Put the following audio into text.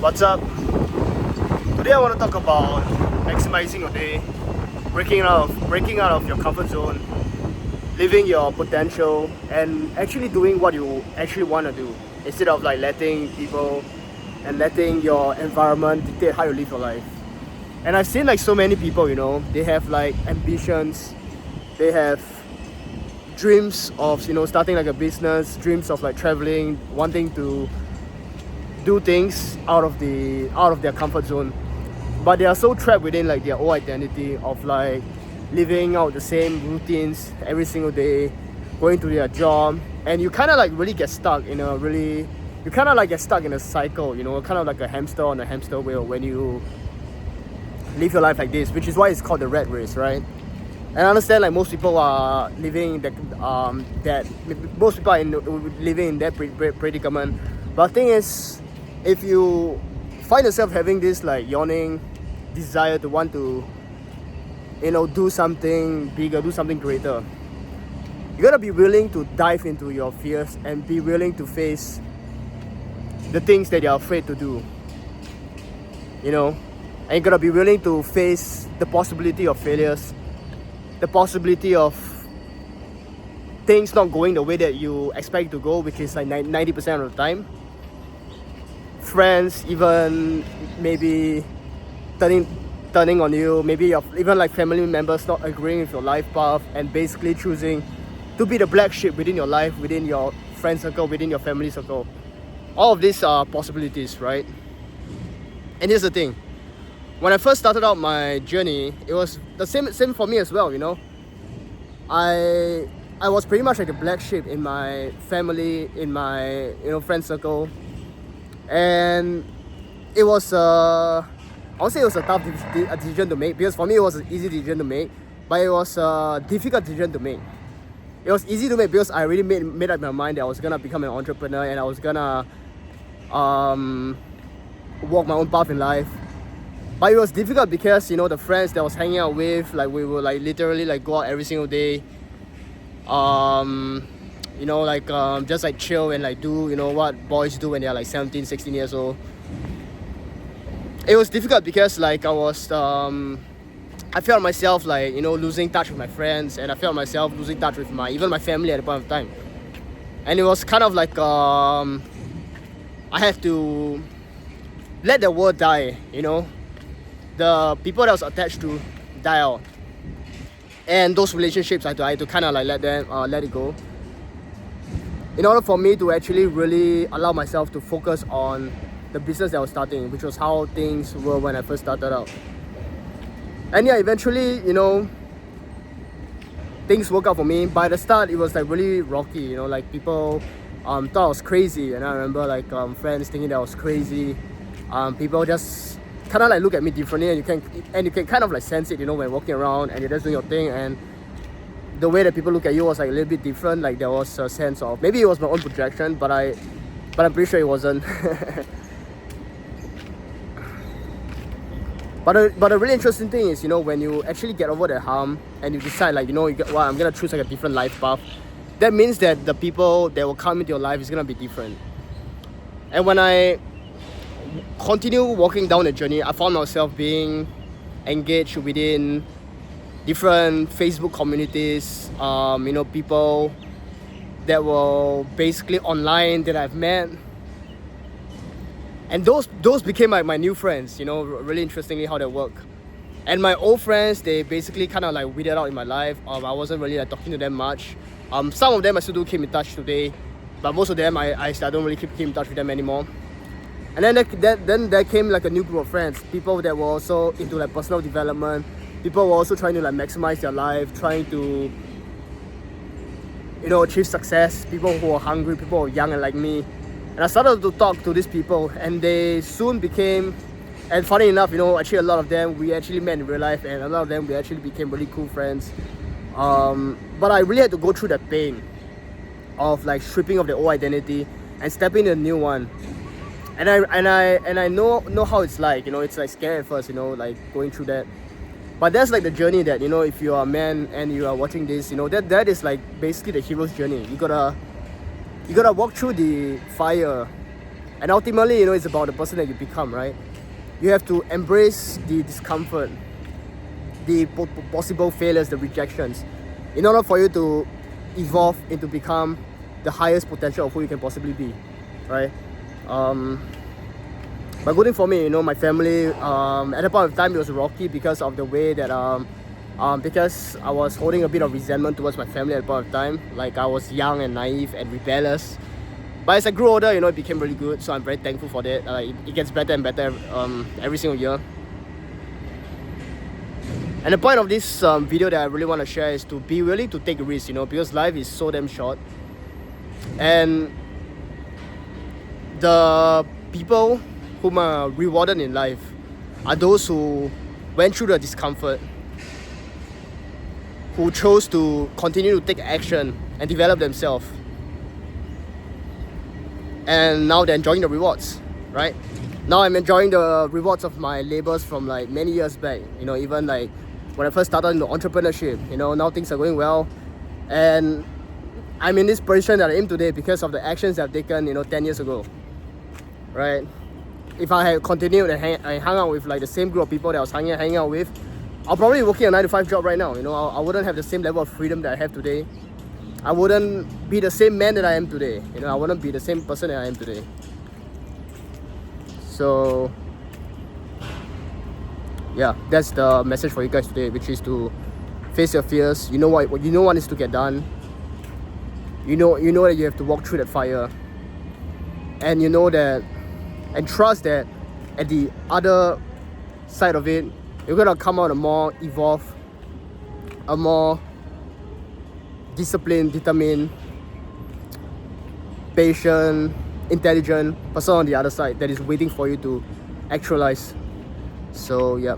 What's up? Today I want to talk about maximizing your day, breaking out of your comfort zone, living your potential, and actually doing what you actually want to do instead of like letting people and letting your environment dictate how you live your life. And I've seen like so many people, they have like ambitions, they have dreams of starting like a business, dreams of like traveling, wanting to do things out of their comfort zone, but they are so trapped within like their own identity of like living out the same routines every single day, going to their job, and you kind of like really get stuck in a cycle, kind of like a hamster on a hamster wheel when you live your life like this, which is why it's called the rat race, right? And I understand like most people are living most people are living in that predicament. But the thing is, if you find yourself having this like yawning desire to want to do something bigger, do something greater, you gotta be willing to dive into your fears and be willing to face the things that you're afraid to do, and you gotta be willing to face the possibility of failures, the possibility of things not going the way that you expect to go, which is like 90% of the time. Friends even maybe turning on you, maybe even like family members not agreeing with your life path and basically choosing to be the black sheep within your life, within your friend circle, within your family circle. All of these are possibilities, right? And here's the thing, when I first started out my journey, it was the same for me as well. I was pretty much like a black sheep in my family, in my friend circle. And it was I won't say it was a tough decision to make, because for me it was an easy decision to make, but it was a difficult decision to make. It was easy to make because I already made up my mind that I was gonna become an entrepreneur and I was gonna walk my own path in life. But it was difficult because the friends that I was hanging out with, like we would like literally like go out every single day, just like chill and like do what boys do when they're like 17, 16 years old. It was difficult because like I felt myself like losing touch with my friends, and I felt myself losing touch with even my family at the point of time. And it was kind of like I had to let the world die, the people that I was attached to die out, and those relationships I had to kind of like let it go, in order for me to actually really allow myself to focus on the business that I was starting, which was how things were when I first started out. And yeah, eventually, things worked out for me. By the start, it was like really rocky, like people thought I was crazy, and I remember like friends thinking that I was crazy. People just kind of like look at me differently, and you can kind of like sense it, when walking around and you're just doing your thing, and the way that people look at you was like a little bit different. Like there was a sense of, maybe it was my own projection, but I'm pretty sure it wasn't. But the really interesting thing is, when you actually get over that hump and you decide like, I'm gonna choose like a different life path, that means that the people that will come into your life is gonna be different. And when I continue walking down the journey, I found myself being engaged within different Facebook communities, people that were basically online that I've met, and those became like my new friends. Really interestingly how they work. And my old friends, they basically kind of like weeded out in my life. I wasn't really like talking to them much. Some of them I still do keep in touch today, but most of them I don't really keep in touch with them anymore. And then there came like a new group of friends, people that were also into like personal development. People were also trying to like maximize their life, trying to achieve success. People who were hungry, people who were young and like me. And I started to talk to these people, and they soon became, and funny enough, actually a lot of them we actually met in real life, and a lot of them we actually became really cool friends. But I really had to go through the pain of like stripping of the old identity and stepping into a new one. And I know how it's like. It's like scary at first, like going through that. But that's like the journey that, if you are a man and you are watching this, that is like basically the hero's journey. You gotta walk through the fire And ultimately, it's about the person that you become, right? You have to embrace the discomfort, the possible failures, the rejections, in order for you to evolve into become the highest potential of who you can possibly be, right? But good thing for me, my family, at that point of time, it was rocky because of the way that, because I was holding a bit of resentment towards my family at that point of time. Like, I was young and naive and rebellious. But as I grew older, it became really good. So I'm very thankful for that. It gets better and better every single year. And the point of this video that I really want to share is to be willing to take risks, because life is so damn short. And the people whom are rewarded in life are those who went through the discomfort, who chose to continue to take action and develop themselves. And now they're enjoying the rewards, right? Now I'm enjoying the rewards of my labors from like many years back. Even like when I first started into entrepreneurship, now things are going well. And I'm in this position that I am today because of the actions I've taken, 10 years ago, right? If I had continued and hung out with like the same group of people that I was hanging out with, I'll probably be working a 9-to-5 job right now. I wouldn't have the same level of freedom that I have today. I wouldn't be the same man that I am today. I wouldn't be the same person that I am today. So yeah, that's the message for you guys today, which is to face your fears. You know what needs to get done. You know that you have to walk through that fire. And and trust that at the other side of it, you're gonna come out a more evolved, a more disciplined, determined, patient, intelligent person on the other side that is waiting for you to actualize. So yeah.